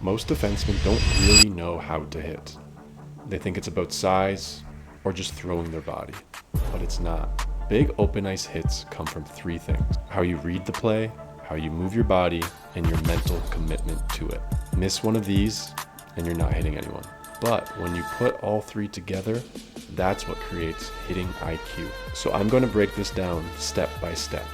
Most defensemen don't really know how to hit. They think it's about size or just throwing their body, but it's not. Big open ice hits come from three things: how you read the play, how you move your body, and your mental commitment to it. Miss one of these and you're not hitting anyone. But when you put all three together, that's what creates hitting IQ. So I'm going to break this down step by step.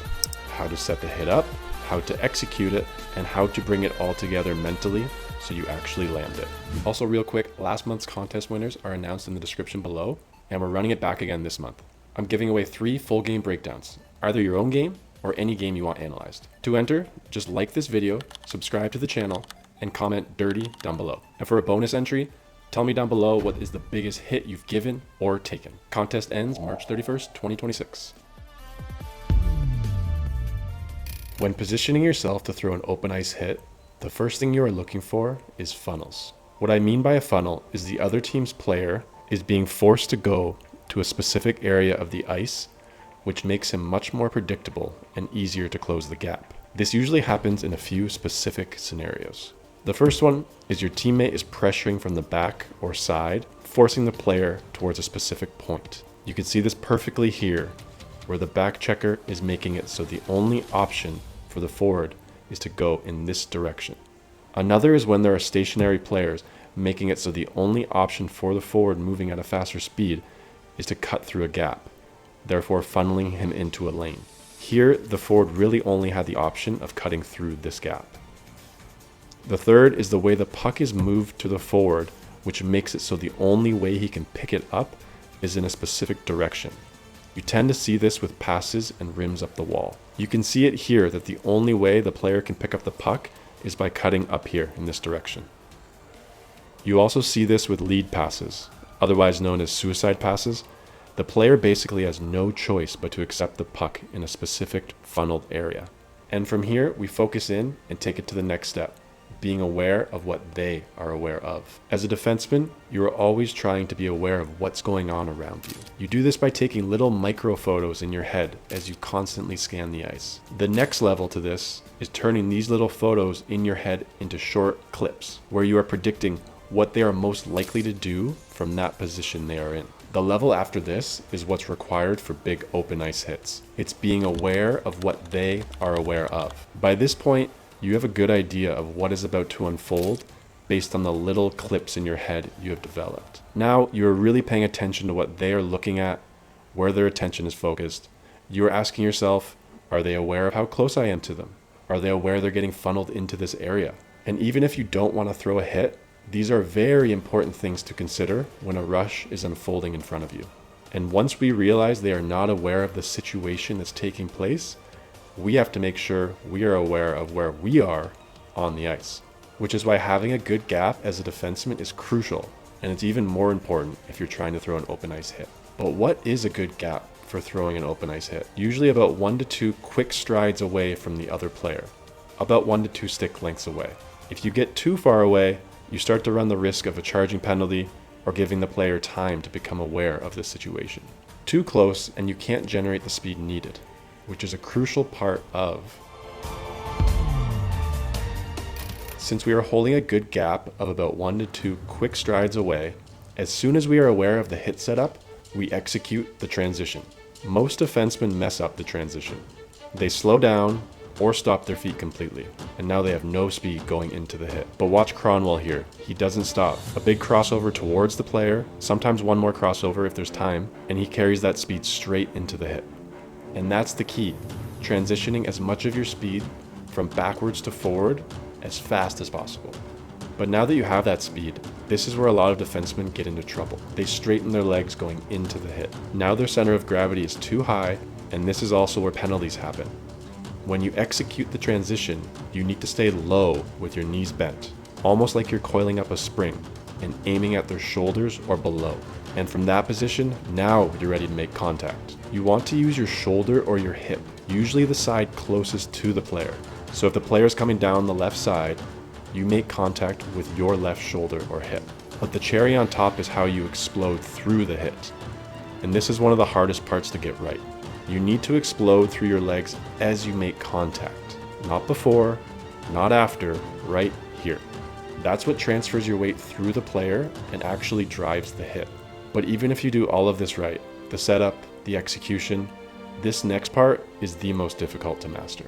How to set the hit up, how to execute it, and how to bring it all together mentally so you actually land it. Also, real quick, last month's contest winners are announced in the description below, and we're running it back again this month. I'm giving away 3 full game breakdowns, either your own game or any game you want analyzed. To enter, just like this video, subscribe to the channel, and comment dirty down below. And for a bonus entry, tell me down below what is the biggest hit you've given or taken. Contest ends March 31st, 2026. When positioning yourself to throw an open ice hit, the first thing you are looking for is funnels. What I mean by a funnel is the other team's player is being forced to go to a specific area of the ice, which makes him much more predictable and easier to close the gap. This usually happens in a few specific scenarios. The first one is your teammate is pressuring from the back or side, forcing the player towards a specific point. You can see this perfectly here, where the back checker is making it so the only option for the forward is to go in this direction. Another is when there are stationary players, making it so the only option for the forward moving at a faster speed is to cut through a gap, therefore funneling him into a lane. Here, the forward really only had the option of cutting through this gap. The third is the way the puck is moved to the forward, which makes it so the only way he can pick it up is in a specific direction. You tend to see this with passes and rims up the wall. You can see it here that the only way the player can pick up the puck is by cutting up here in this direction. You also see this with lead passes, otherwise known as suicide passes. The player basically has no choice but to accept the puck in a specific funneled area. And from here, we focus in and take it to the next step, being aware of what they are aware of. As a defenseman, you are always trying to be aware of what's going on around you. You do this by taking little micro photos in your head as you constantly scan the ice. The next level to this is turning these little photos in your head into short clips, where you are predicting what they are most likely to do from that position they are in. The level after this is what's required for big open ice hits. It's being aware of what they are aware of. By this point, you have a good idea of what is about to unfold based on the little clips in your head you have developed. Now you are really paying attention to what they are looking at, where their attention is focused. You are asking yourself, are they aware of how close I am to them? Are they aware they're getting funneled into this area? And even if you don't want to throw a hit, these are very important things to consider when a rush is unfolding in front of you. And once we realize they are not aware of the situation that's taking place, we have to make sure we are aware of where we are on the ice, which is why having a good gap as a defenseman is crucial, and it's even more important if you're trying to throw an open ice hit. But what is a good gap for throwing an open ice hit? Usually about 1 to 2 quick strides away from the other player, about 1 to 2 stick lengths away. If you get too far away, you start to run the risk of a charging penalty or giving the player time to become aware of the situation. Too close and you can't generate the speed needed, which is a crucial part of. Since we are holding a good gap of about 1 to 2 quick strides away, as soon as we are aware of the hit setup, we execute the transition. Most defensemen mess up the transition. They slow down or stop their feet completely, and now they have no speed going into the hit. But watch Kronwall here, he doesn't stop. A big crossover towards the player, sometimes one more crossover if there's time, and he carries that speed straight into the hit. And that's the key, transitioning as much of your speed from backwards to forward as fast as possible. But now that you have that speed, this is where a lot of defensemen get into trouble. They straighten their legs going into the hit. Now their center of gravity is too high, and this is also where penalties happen. When you execute the transition, you need to stay low with your knees bent, almost like you're coiling up a spring and aiming at their shoulders or below. And from that position, now you're ready to make contact. You want to use your shoulder or your hip, usually the side closest to the player. So if the player is coming down the left side, you make contact with your left shoulder or hip. But the cherry on top is how you explode through the hit. And this is one of the hardest parts to get right. You need to explode through your legs as you make contact. Not before, not after, right here. That's what transfers your weight through the player and actually drives the hit. But even if you do all of this right, the setup, the execution, this next part is the most difficult to master.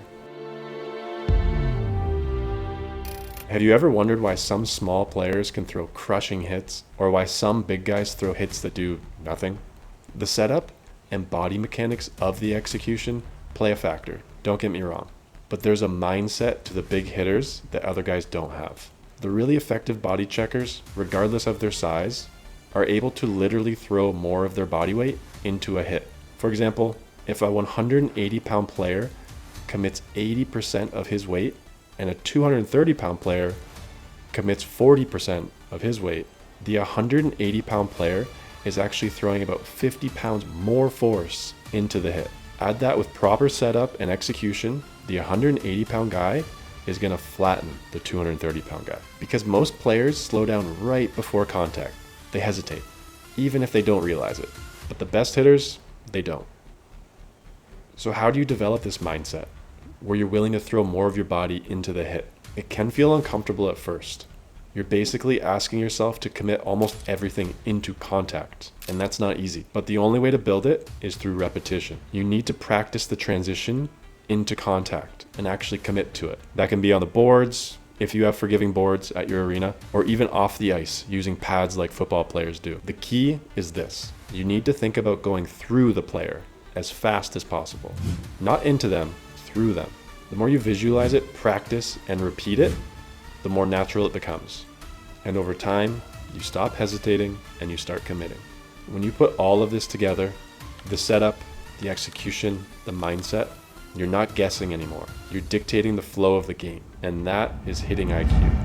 Have you ever wondered why some small players can throw crushing hits, or why some big guys throw hits that do nothing? The setup and body mechanics of the execution play a factor, don't get me wrong, but there's a mindset to the big hitters that other guys don't have. The really effective body checkers, regardless of their size, are able to literally throw more of their body weight into a hit. For example, if a 180-pound player commits 80% of his weight and a 230-pound player commits 40% of his weight, the 180-pound player is actually throwing about 50 pounds more force into the hit. Add that with proper setup and execution, the 180-pound guy is going to flatten the 230-pound guy. Because most players slow down right before contact. They hesitate, even if they don't realize it. But the best hitters, they don't. So how do you develop this mindset where you're willing to throw more of your body into the hit? It can feel uncomfortable at first. You're basically asking yourself to commit almost everything into contact, and that's not easy. But the only way to build it is through repetition. You need to practice the transition into contact and actually commit to it. That can be on the boards, if you have forgiving boards at your arena, or even off the ice using pads like football players do. The key is this: you need to think about going through the player as fast as possible. Not into them, through them. The more you visualize it, practice, and repeat it, the more natural it becomes. And over time, you stop hesitating and you start committing. When you put all of this together, the setup, the execution, the mindset, you're not guessing anymore. You're dictating the flow of the game, and that is hitting IQ.